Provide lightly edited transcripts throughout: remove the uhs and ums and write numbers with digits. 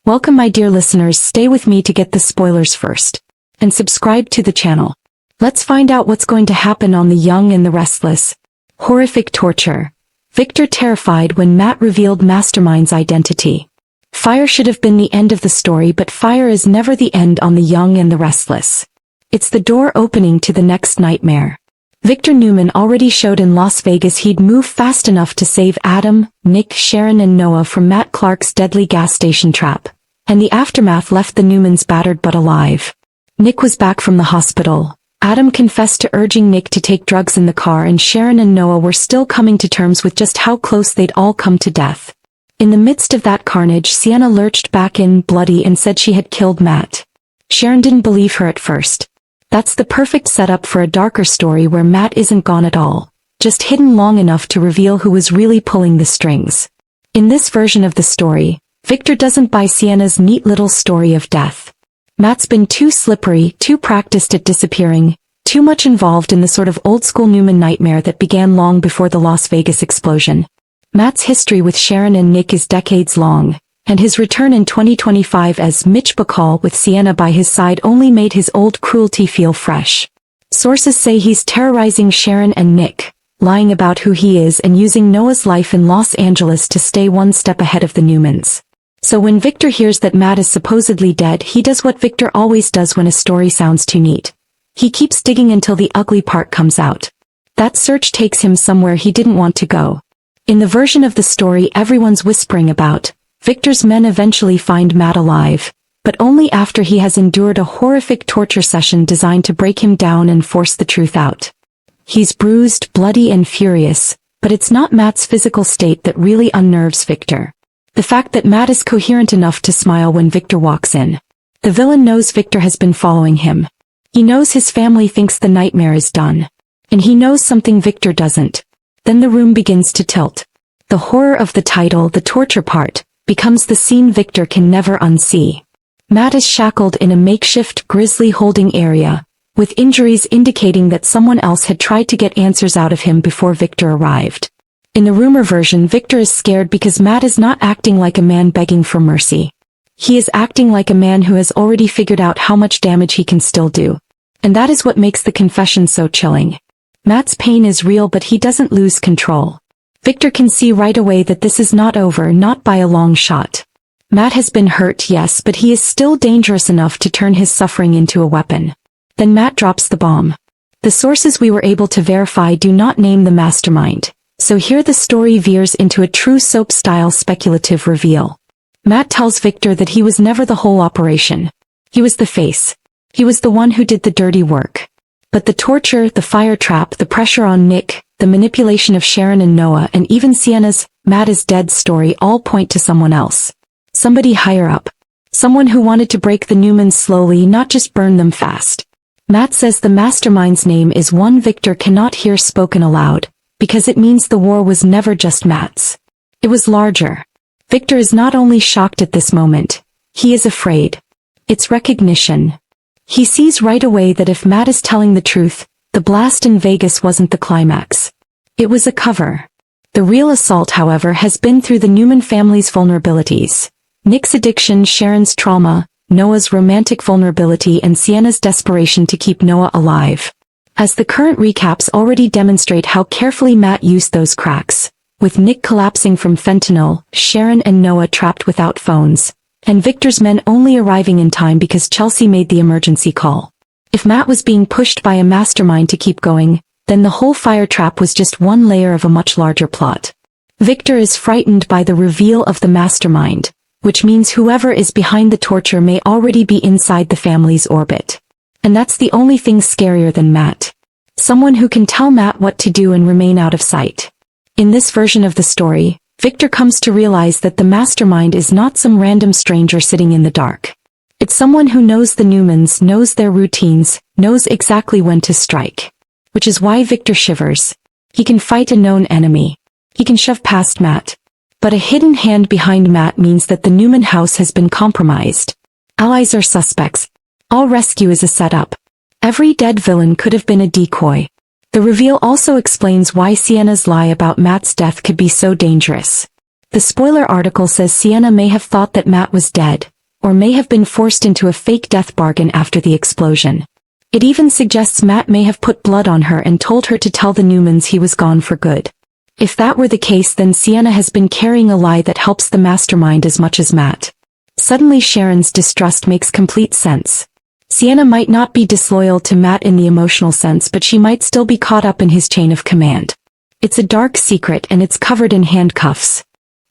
Welcome my dear listeners, stay with me to get the spoilers first. And subscribe to the channel. Let's find out what's going to happen on The Young and the Restless. Horrific torture. Victor terrified when Matt revealed Mastermind's identity. Fire should have been the end of the story, but fire is never the end on The Young and the Restless. It's the door opening to the next nightmare. Victor Newman already showed in Las Vegas he'd move fast enough to save Adam, Nick, Sharon and Noah from Matt Clark's deadly gas station trap. And the aftermath left the Newmans battered but alive. Nick was back from the hospital. Adam confessed to urging Nick to take drugs in the car, and Sharon and Noah were still coming to terms with just how close they'd all come to death. In the midst of that carnage, Sienna lurched back in, bloody, and said she had killed Matt. Sharon didn't believe her at first. That's the perfect setup for a darker story where Matt isn't gone at all, just hidden long enough to reveal who was really pulling the strings. In this version of the story, Victor doesn't buy Sienna's neat little story of death. Matt's been too slippery, too practiced at disappearing, too much involved in the sort of old-school Newman nightmare that began long before the Las Vegas explosion. Matt's history with Sharon and Nick is decades long, and his return in 2025 as Mitch Bacall with Sienna by his side only made his old cruelty feel fresh. Sources say he's terrorizing Sharon and Nick, lying about who he is and using Noah's life in Los Angeles to stay one step ahead of the Newmans. So when Victor hears that Matt is supposedly dead, he does what Victor always does when a story sounds too neat. He keeps digging until the ugly part comes out. That search takes him somewhere he didn't want to go. In the version of the story everyone's whispering about, Victor's men eventually find Matt alive, but only after he has endured a horrific torture session designed to break him down and force the truth out. He's bruised, bloody and furious, but it's not Matt's physical state that really unnerves Victor. The fact that Matt is coherent enough to smile when Victor walks in. The villain knows Victor has been following him. He knows his family thinks the nightmare is done. And he knows something Victor doesn't. Then the room begins to tilt. The horror of the title, the torture part, becomes the scene Victor can never unsee. Matt is shackled in a makeshift grisly holding area, with injuries indicating that someone else had tried to get answers out of him before Victor arrived. In the rumor version, Victor is scared because Matt is not acting like a man begging for mercy. He is acting like a man who has already figured out how much damage he can still do. And that is what makes the confession so chilling. Matt's pain is real, but he doesn't lose control. Victor can see right away that this is not over, not by a long shot. Matt has been hurt, yes, but he is still dangerous enough to turn his suffering into a weapon. Then Matt drops the bomb. The sources we were able to verify do not name the mastermind. So here the story veers into a true soap-style speculative reveal. Matt tells Victor that he was never the whole operation. He was the face. He was the one who did the dirty work. But the torture, the fire trap, the pressure on Nick, the manipulation of Sharon and Noah, and even Sienna's Matt is dead story all point to someone else. Somebody higher up. Someone who wanted to break the Newmans slowly, not just burn them fast. Matt says the mastermind's name is one Victor cannot hear spoken aloud, because it means the war was never just Matt's. It was larger. Victor is not only shocked at this moment, he is afraid. It's recognition. He sees right away that if Matt is telling the truth, the blast in Vegas wasn't the climax. It was a cover. The real assault, however, has been through the Newman family's vulnerabilities. Nick's addiction, Sharon's trauma, Noah's romantic vulnerability, and Sienna's desperation to keep Noah alive. As the current recaps already demonstrate how carefully Matt used those cracks, with Nick collapsing from fentanyl, Sharon and Noah trapped without phones, and Victor's men only arriving in time because Chelsea made the emergency call. If Matt was being pushed by a mastermind to keep going, then the whole fire trap was just one layer of a much larger plot. Victor is frightened by the reveal of the mastermind, which means whoever is behind the torture may already be inside the family's orbit. And that's the only thing scarier than Matt. Someone who can tell Matt what to do and remain out of sight. In this version of the story, Victor comes to realize that the mastermind is not some random stranger sitting in the dark. It's someone who knows the Newmans, knows their routines, knows exactly when to strike. Which is why Victor shivers. He can fight a known enemy. He can shove past Matt. But a hidden hand behind Matt means that the Newman house has been compromised. Allies are suspects. All rescue is a setup. Every dead villain could have been a decoy. The reveal also explains why Sienna's lie about Matt's death could be so dangerous. The spoiler article says Sienna may have thought that Matt was dead, or may have been forced into a fake death bargain after the explosion. It even suggests Matt may have put blood on her and told her to tell the Newmans he was gone for good. If that were the case, then Sienna has been carrying a lie that helps the mastermind as much as Matt. Suddenly Sharon's distrust makes complete sense. Sienna might not be disloyal to Matt in the emotional sense, but she might still be caught up in his chain of command. It's a dark secret and it's covered in handcuffs.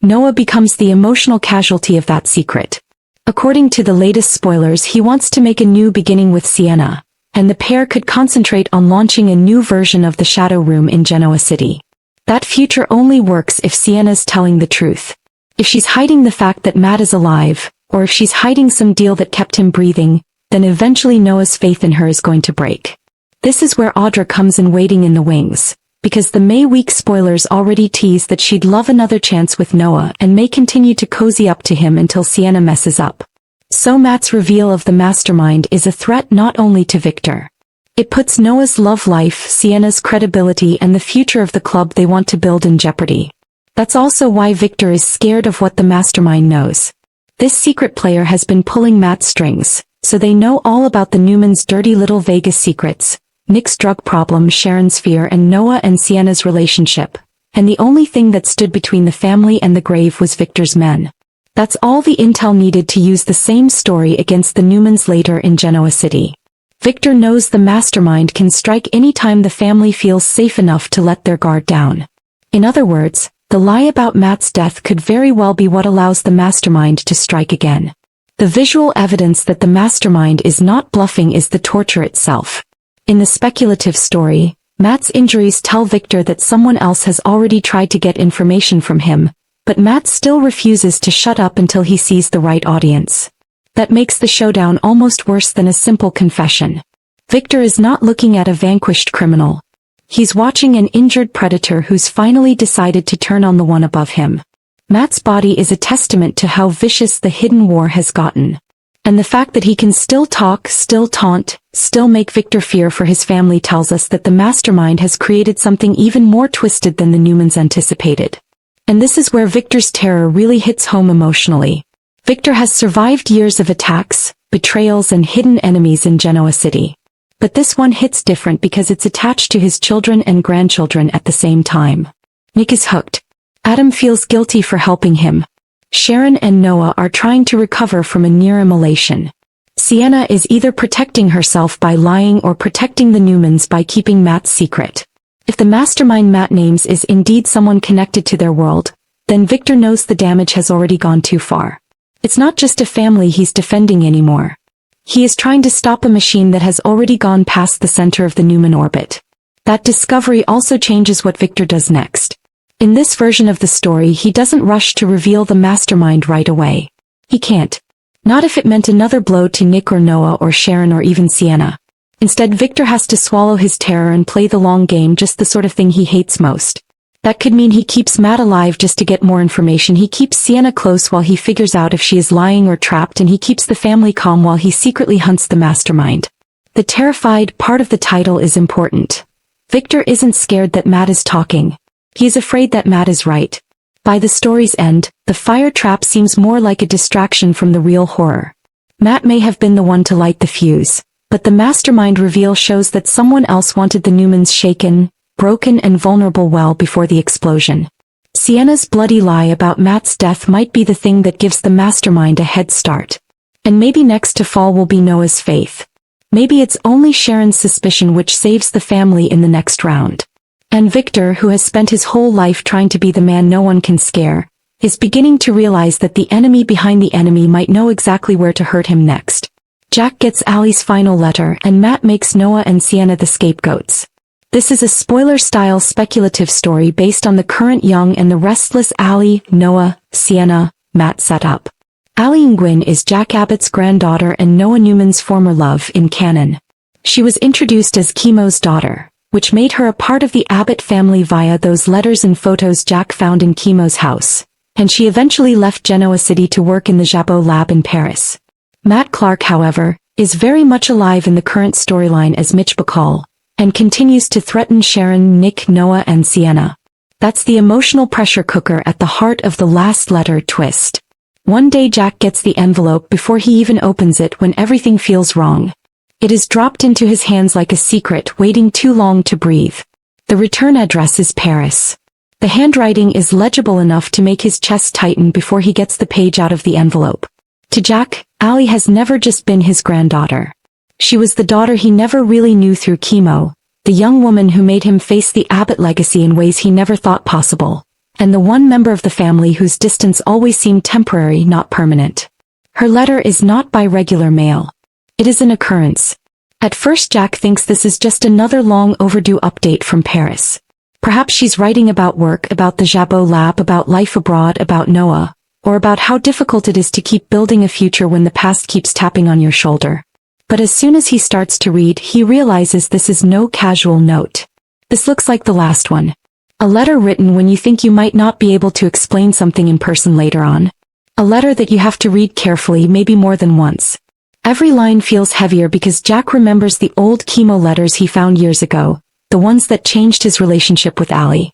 Noah becomes the emotional casualty of that secret. According to the latest spoilers, he wants to make a new beginning with Sienna, and the pair could concentrate on launching a new version of the Shadow Room in Genoa City. That future only works if Sienna's telling the truth. If she's hiding the fact that Matt is alive, or if she's hiding some deal that kept him breathing, then eventually Noah's faith in her is going to break. This is where Audra comes in waiting in the wings, because the May week spoilers already tease that she'd love another chance with Noah and may continue to cozy up to him until Sienna messes up. So Matt's reveal of the mastermind is a threat not only to Victor. It puts Noah's love life, Sienna's credibility, and the future of the club they want to build in jeopardy. That's also why Victor is scared of what the mastermind knows. This secret player has been pulling Matt's strings, so they know all about the Newmans' dirty little Vegas secrets, Nick's drug problem, Sharon's fear, and Noah and Sienna's relationship. And the only thing that stood between the family and the grave was Victor's men. That's all the intel needed to use the same story against the Newmans later in Genoa City. Victor knows the mastermind can strike anytime the family feels safe enough to let their guard down. In other words, the lie about Matt's death could very well be what allows the mastermind to strike again. The visual evidence that the mastermind is not bluffing is the torture itself. In the speculative story, Matt's injuries tell Victor that someone else has already tried to get information from him, but Matt still refuses to shut up until he sees the right audience. That makes the showdown almost worse than a simple confession. Victor is not looking at a vanquished criminal. He's watching an injured predator who's finally decided to turn on the one above him. Matt's body is a testament to how vicious the hidden war has gotten. And the fact that he can still talk, still taunt, still make Victor fear for his family tells us that the mastermind has created something even more twisted than the Newmans anticipated. And this is where Victor's terror really hits home emotionally. Victor has survived years of attacks, betrayals, and hidden enemies in Genoa City. But this one hits different because it's attached to his children and grandchildren at the same time. Nick is hooked. Adam feels guilty for helping him. Sharon and Noah are trying to recover from a near immolation. Sienna is either protecting herself by lying or protecting the Newmans by keeping Matt's secret. If the mastermind Matt names is indeed someone connected to their world, then Victor knows the damage has already gone too far. It's not just a family he's defending anymore. He is trying to stop a machine that has already gone past the center of the Newman orbit. That discovery also changes what Victor does next. In this version of the story, he doesn't rush to reveal the mastermind right away. He can't. Not if it meant another blow to Nick or Noah or Sharon or even Sienna. Instead, Victor has to swallow his terror and play the long game, just the sort of thing he hates most. That could mean he keeps Matt alive just to get more information, he keeps Sienna close while he figures out if she is lying or trapped, and he keeps the family calm while he secretly hunts the mastermind. The terrified part of the title is important. Victor isn't scared that Matt is talking. He is afraid that Matt is right. By the story's end, the fire trap seems more like a distraction from the real horror. Matt may have been the one to light the fuse, but the mastermind reveal shows that someone else wanted the Newmans shaken, broken, and vulnerable well before the explosion. Sienna's bloody lie about Matt's death might be the thing that gives the mastermind a head start. And maybe next to fall will be Noah's faith. Maybe it's only Sharon's suspicion which saves the family in the next round. And Victor, who has spent his whole life trying to be the man no one can scare, is beginning to realize that the enemy behind the enemy might know exactly where to hurt him next. Jack gets Allie's final letter, and Matt makes Noah and Sienna the scapegoats. This is a spoiler-style speculative story based on the current young and the restless Allie, Noah, Sienna, Matt setup. Allie Nguyen is Jack Abbott's granddaughter and Noah Newman's former love in canon. She was introduced as Chemo's daughter, which made her a part of the Abbott family via those letters and photos Jack found in Chemo's house, and she eventually left Genoa City to work in the Jabot lab in Paris. Matt Clark, however, is very much alive in the current storyline as Mitch Bacall, and continues to threaten Sharon, Nick, Noah, and Sienna. That's the emotional pressure cooker at the heart of the last letter twist. One day Jack gets the envelope before he even opens it when everything feels wrong. It is dropped into his hands like a secret waiting too long to breathe. The return address is Paris. The handwriting is legible enough to make his chest tighten before he gets the page out of the envelope. To Jack, Allie has never just been his granddaughter. She was the daughter he never really knew through chemo, the young woman who made him face the Abbott legacy in ways he never thought possible, and the one member of the family whose distance always seemed temporary, not permanent. Her letter is not by regular mail. It is an occurrence. At first Jack thinks this is just another long overdue update from Paris. Perhaps she's writing about work, about the Jabot lab, about life abroad, about Noah, or about how difficult it is to keep building a future when the past keeps tapping on your shoulder. But as soon as he starts to read, he realizes this is no casual note. This looks like the last one. A letter written when you think you might not be able to explain something in person later on. A letter that you have to read carefully, maybe more than once. Every line feels heavier because Jack remembers the old chemo letters he found years ago, the ones that changed his relationship with Allie.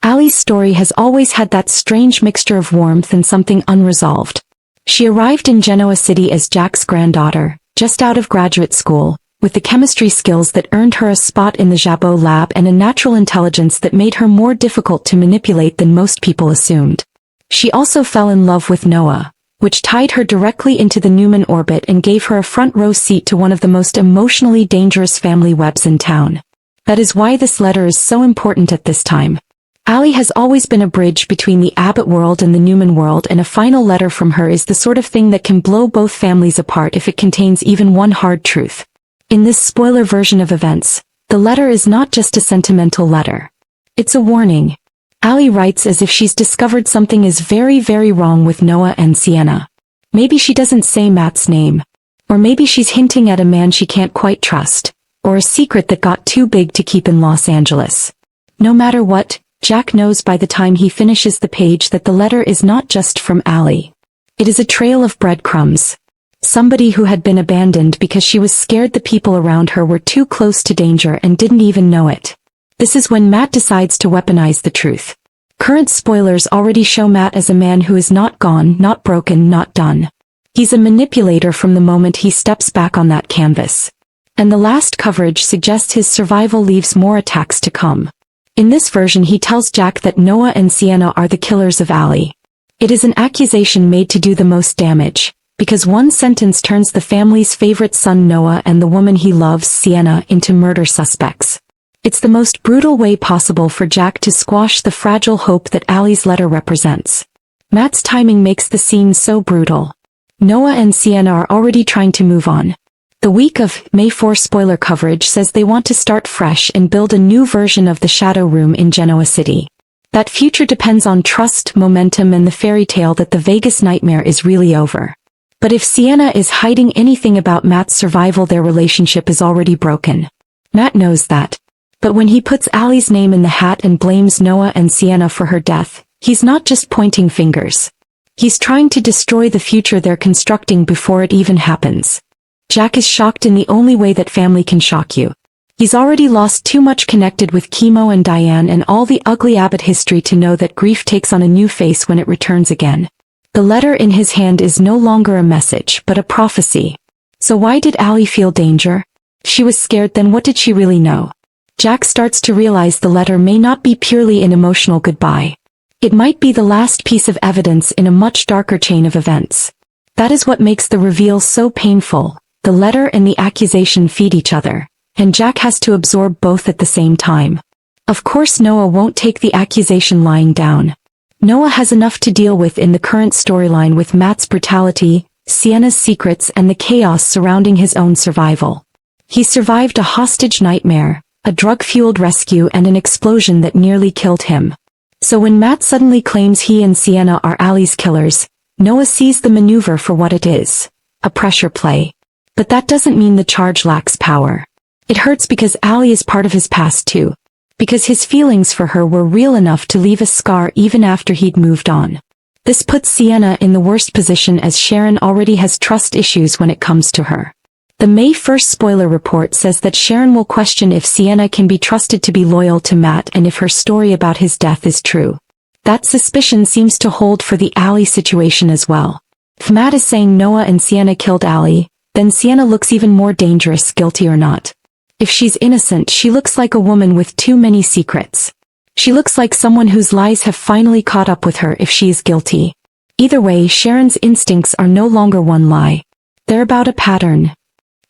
Allie's story has always had that strange mixture of warmth and something unresolved. She arrived in Genoa City as Jack's granddaughter, just out of graduate school, with the chemistry skills that earned her a spot in the Jabot lab and a natural intelligence that made her more difficult to manipulate than most people assumed. She also fell in love with Noah, which tied her directly into the Newman orbit and gave her a front-row seat to one of the most emotionally dangerous family webs in town. That is why this letter is so important at this time. Allie has always been a bridge between the Abbott world and the Newman world, and a final letter from her is the sort of thing that can blow both families apart if it contains even one hard truth. In this spoiler version of events, the letter is not just a sentimental letter. It's a warning. Allie writes as if she's discovered something is very, very wrong with Noah and Sienna. Maybe she doesn't say Matt's name. Or maybe she's hinting at a man she can't quite trust. Or a secret that got too big to keep in Los Angeles. No matter what, Jack knows by the time he finishes the page that the letter is not just from Allie. It is a trail of breadcrumbs. Somebody who had been abandoned because she was scared the people around her were too close to danger and didn't even know it. This is when Matt decides to weaponize the truth. Current spoilers already show Matt as a man who is not gone, not broken, not done. He's a manipulator from the moment he steps back on that canvas. And the last coverage suggests his survival leaves more attacks to come. In this version he tells Jack that Noah and Sienna are the killers of Allie. It is an accusation made to do the most damage, because one sentence turns the family's favorite son Noah and the woman he loves, Sienna, into murder suspects. It's the most brutal way possible for Jack to squash the fragile hope that Allie's letter represents. Matt's timing makes the scene so brutal. Noah and Sienna are already trying to move on. The week of May 4 spoiler coverage says they want to start fresh and build a new version of the Shadow Room in Genoa City. That future depends on trust, momentum, and the fairy tale that the Vegas nightmare is really over. But if Sienna is hiding anything about Matt's survival, their relationship is already broken. Matt knows that. But when he puts Allie's name in the hat and blames Noah and Sienna for her death, he's not just pointing fingers. He's trying to destroy the future they're constructing before it even happens. Jack is shocked in the only way that family can shock you. He's already lost too much connected with Chemo and Diane and all the ugly Abbott history to know that grief takes on a new face when it returns again. The letter in his hand is no longer a message, but a prophecy. So why did Allie feel danger? She was scared, then what did she really know? Jack starts to realize the letter may not be purely an emotional goodbye. It might be the last piece of evidence in a much darker chain of events. That is what makes the reveal so painful. The letter and the accusation feed each other, and Jack has to absorb both at the same time. Of course Noah won't take the accusation lying down. Noah has enough to deal with in the current storyline with Matt's brutality, Sienna's secrets, and the chaos surrounding his own survival. He survived a hostage nightmare, a drug-fueled rescue, and an explosion that nearly killed him. So when Matt suddenly claims he and Sienna are Allie's killers, Noah sees the maneuver for what it is, a pressure play. But that doesn't mean the charge lacks power. It hurts because Allie is part of his past too. Because his feelings for her were real enough to leave a scar even after he'd moved on. This puts Sienna in the worst position, as Sharon already has trust issues when it comes to her. The May 1st spoiler report says that Sharon will question if Sienna can be trusted to be loyal to Matt and if her story about his death is true. That suspicion seems to hold for the Allie situation as well. If Matt is saying Noah and Sienna killed Allie, then Sienna looks even more dangerous, guilty or not. If she's innocent, she looks like a woman with too many secrets. She looks like someone whose lies have finally caught up with her if she is guilty. Either way, Sharon's instincts are no longer one lie. They're about a pattern.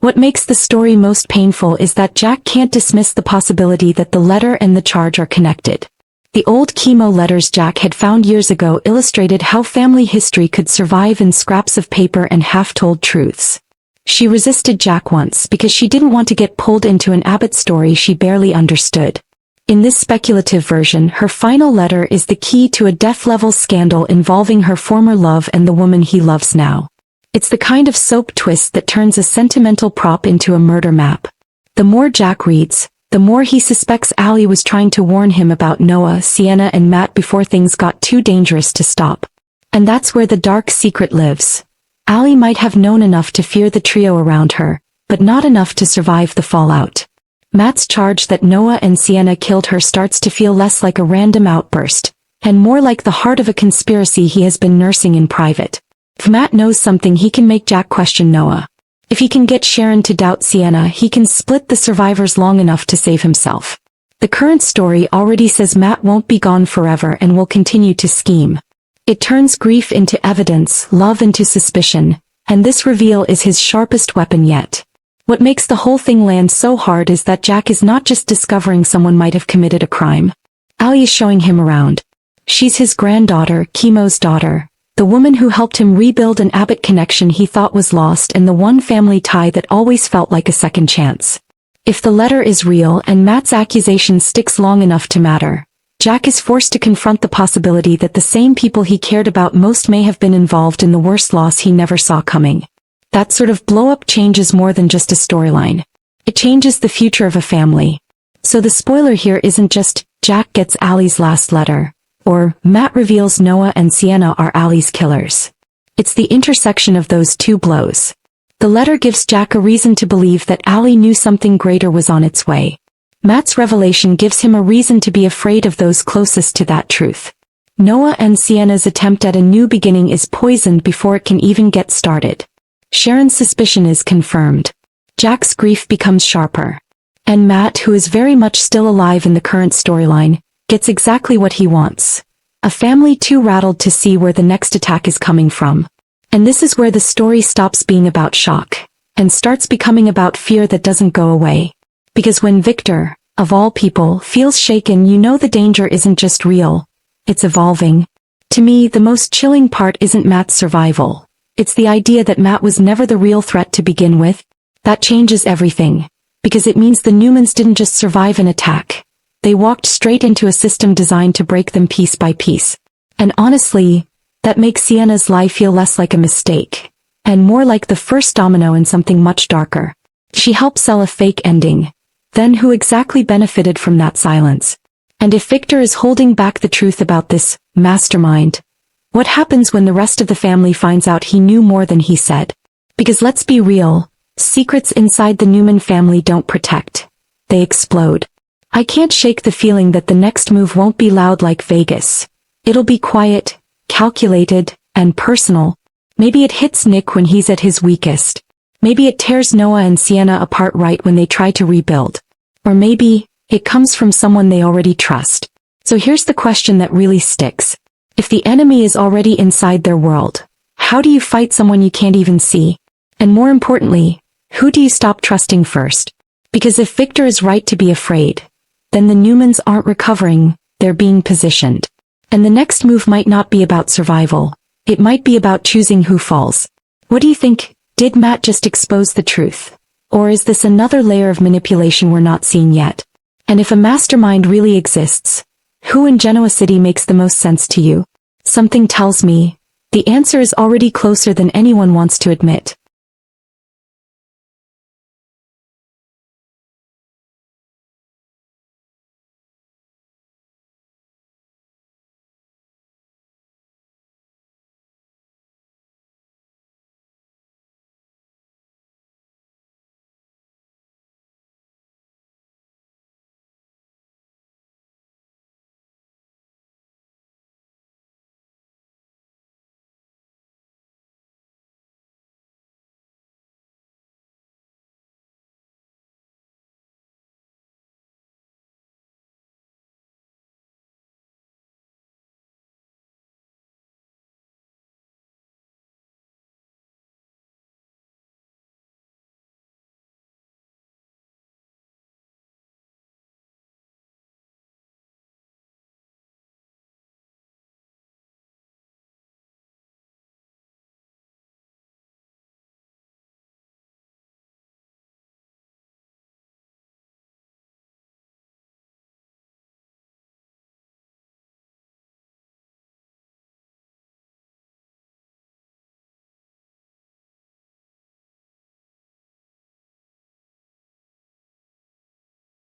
What makes the story most painful is that Jack can't dismiss the possibility that the letter and the charge are connected. The old chemo letters Jack had found years ago illustrated how family history could survive in scraps of paper and half-told truths. She resisted Jack once because she didn't want to get pulled into an Abbott story she barely understood. In this speculative version, her final letter is the key to a death-level scandal involving her former love and the woman he loves now. It's the kind of soap twist that turns a sentimental prop into a murder map. The more Jack reads, the more he suspects Allie was trying to warn him about Noah, Sienna and Matt before things got too dangerous to stop. And that's where the dark secret lives. Allie might have known enough to fear the trio around her, but not enough to survive the fallout. Matt's charge that Noah and Sienna killed her starts to feel less like a random outburst, and more like the heart of a conspiracy he has been nursing in private. If Matt knows something, he can make Jack question Noah. If he can get Sharon to doubt Sienna, he can split the survivors long enough to save himself. The current story already says Matt won't be gone forever and will continue to scheme. It turns grief into evidence, love into suspicion, and this reveal is his sharpest weapon yet. What makes the whole thing land so hard is that Jack is not just discovering someone might have committed a crime. Allie is showing him around. She's his granddaughter, Chemo's daughter. The woman who helped him rebuild an Abbott connection he thought was lost and the one family tie that always felt like a second chance. If the letter is real and Matt's accusation sticks long enough to matter, Jack is forced to confront the possibility that the same people he cared about most may have been involved in the worst loss he never saw coming. That sort of blow-up changes more than just a storyline. It changes the future of a family. So the spoiler here isn't just, Jack gets Allie's last letter, or Matt reveals Noah and Sienna are Allie's killers. It's the intersection of those two blows. The letter gives Jack a reason to believe that Allie knew something greater was on its way. Matt's revelation gives him a reason to be afraid of those closest to that truth. Noah and Sienna's attempt at a new beginning is poisoned before it can even get started. Sharon's suspicion is confirmed. Jack's grief becomes sharper. And Matt, who is very much still alive in the current storyline, gets exactly what he wants. A family too rattled to see where the next attack is coming from. And this is where the story stops being about shock, and starts becoming about fear that doesn't go away. Because when Victor, of all people, feels shaken, you know the danger isn't just real, it's evolving. To me, the most chilling part isn't Matt's survival. It's the idea that Matt was never the real threat to begin with. That changes everything. Because it means the Newmans didn't just survive an attack. They walked straight into a system designed to break them piece by piece. And honestly, that makes Sienna's lie feel less like a mistake, and more like the first domino in something much darker. She helped sell a fake ending. Then who exactly benefited from that silence? And if Victor is holding back the truth about this mastermind, what happens when the rest of the family finds out he knew more than he said? Because let's be real, secrets inside the Newman family don't protect. They explode. I can't shake the feeling that the next move won't be loud like Vegas. It'll be quiet, calculated, and personal. Maybe it hits Nick when he's at his weakest. Maybe it tears Noah and Sienna apart right when they try to rebuild. Or maybe it comes from someone they already trust. So here's the question that really sticks. If the enemy is already inside their world, how do you fight someone you can't even see? And more importantly, who do you stop trusting first? Because if Victor is right to be afraid, then the Newmans aren't recovering, they're being positioned. And the next move might not be about survival. It might be about choosing who falls. What do you think? Did Matt just expose the truth? Or is this another layer of manipulation we're not seeing yet? And if a mastermind really exists, who in Genoa City makes the most sense to you? Something tells me the answer is already closer than anyone wants to admit.